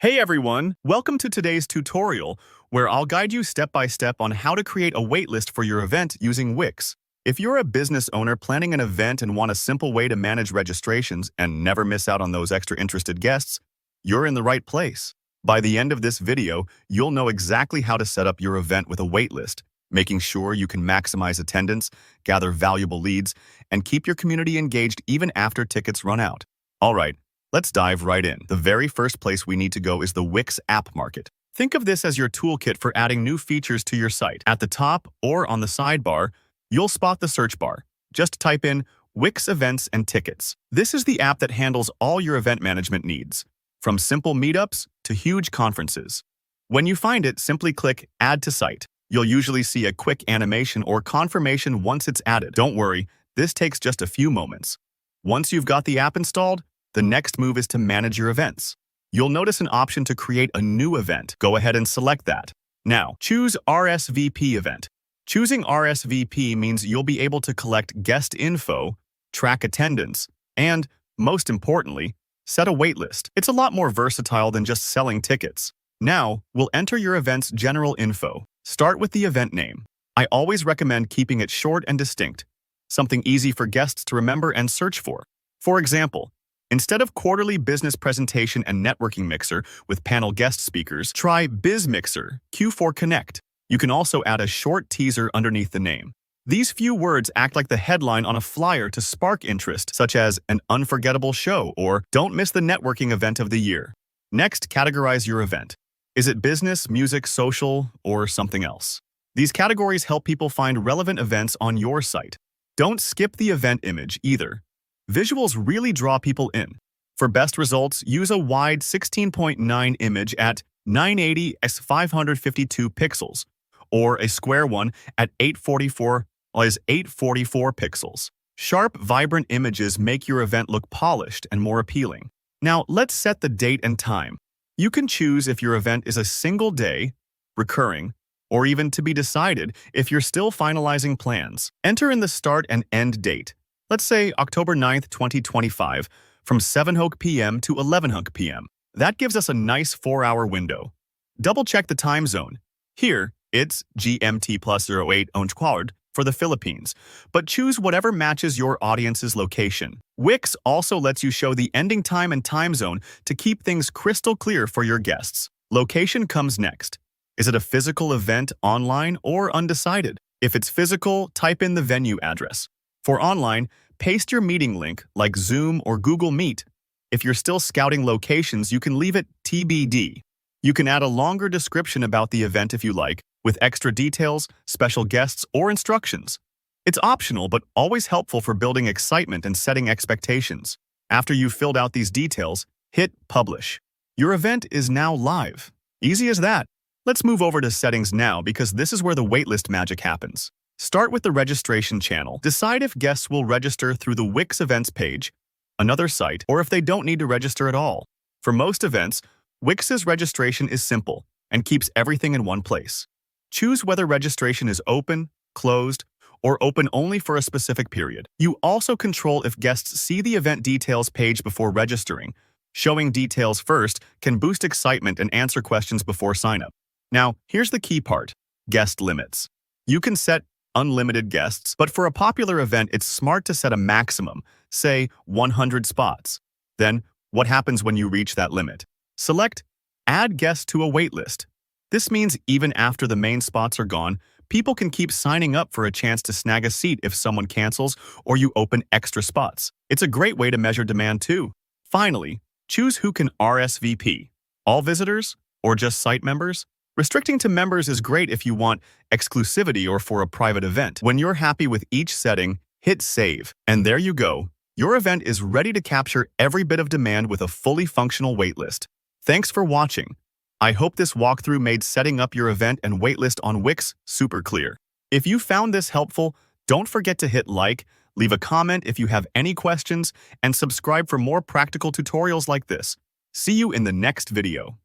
Hey everyone, welcome to today's tutorial, where I'll guide you step by step on how to create a waitlist for your event using Wix. If you're a business owner planning an event and want a simple way to manage registrations and never miss out on those extra interested guests, you're in the right place. By the end of this video, you'll know exactly how to set up your event with a waitlist, making sure you can maximize attendance, gather valuable leads, and keep your community engaged even after tickets run out. All right. Let's dive right in. The very first place we need to go is the Wix app market. Think of this as your toolkit for adding new features to your site. At the top or on the sidebar, you'll spot the search bar. Just type in Wix Events and Tickets. This is the app that handles all your event management needs, from simple meetups to huge conferences. When you find it, simply click Add to Site. You'll usually see a quick animation or confirmation once it's added. Don't worry, this takes just a few moments. Once you've got the app installed, the next move is to manage your events. You'll notice an option to create a new event. Go ahead and select that. Now, choose RSVP event. Choosing RSVP means you'll be able to collect guest info, track attendance, and, most importantly, set a waitlist. It's a lot more versatile than just selling tickets. Now, we'll enter your event's general info. Start with the event name. I always recommend keeping it short and distinct, something easy for guests to remember and search for. For example, instead of Quarterly Business Presentation and Networking Mixer with panel guest speakers, try Biz Mixer Q4 Connect. You can also add a short teaser underneath the name. These few words act like the headline on a flyer to spark interest, such as an unforgettable show or don't miss the networking event of the year. Next, categorize your event. Is it business, music, social, or something else? These categories help people find relevant events on your site. Don't skip the event image either. Visuals really draw people in. For best results, use a wide 16.9 image at 980 x 552 pixels, or a square one at 844 pixels. Sharp, vibrant images make your event look polished and more appealing. Now, let's set the date and time. You can choose if your event is a single day, recurring, or even to be decided if you're still finalizing plans. Enter in the start and end date. Let's say October 9th, 2025, from 7 p.m. to 11 p.m. That gives us a nice 4-hour window. Double-check the time zone. Here, it's GMT plus 08 quad for the Philippines, but choose whatever matches your audience's location. Wix also lets you show the ending time and time zone to keep things crystal clear for your guests. Location comes next. Is it a physical event, online, or undecided? If it's physical, type in the venue address. For online, paste your meeting link like Zoom or Google Meet. If you're still scouting locations, you can leave it TBD. You can add a longer description about the event if you like, with extra details, special guests, or instructions. It's optional but always helpful for building excitement and setting expectations. After you've filled out these details, hit Publish. Your event is now live. Easy as that. Let's move over to settings now because this is where the waitlist magic happens. Start with the registration channel. Decide if guests will register through the Wix Events page, another site, or if they don't need to register at all. For most events, Wix's registration is simple and keeps everything in one place. Choose whether registration is open, closed, or open only for a specific period. You also control if guests see the event details page before registering. Showing details first can boost excitement and answer questions before sign-up. Now, here's the key part: guest limits. You can set unlimited guests, but for a popular event, it's smart to set a maximum, say 100 spots. Then, what happens when you reach that limit? Select Add Guests to a Waitlist. This means even after the main spots are gone, people can keep signing up for a chance to snag a seat if someone cancels or you open extra spots. It's a great way to measure demand too. Finally, choose who can RSVP. All visitors or just site members? Restricting to members is great if you want exclusivity or for a private event. When you're happy with each setting, hit Save. And there you go. Your event is ready to capture every bit of demand with a fully functional waitlist. Thanks for watching. I hope this walkthrough made setting up your event and waitlist on Wix super clear. If you found this helpful, don't forget to hit like, leave a comment if you have any questions, and subscribe for more practical tutorials like this. See you in the next video.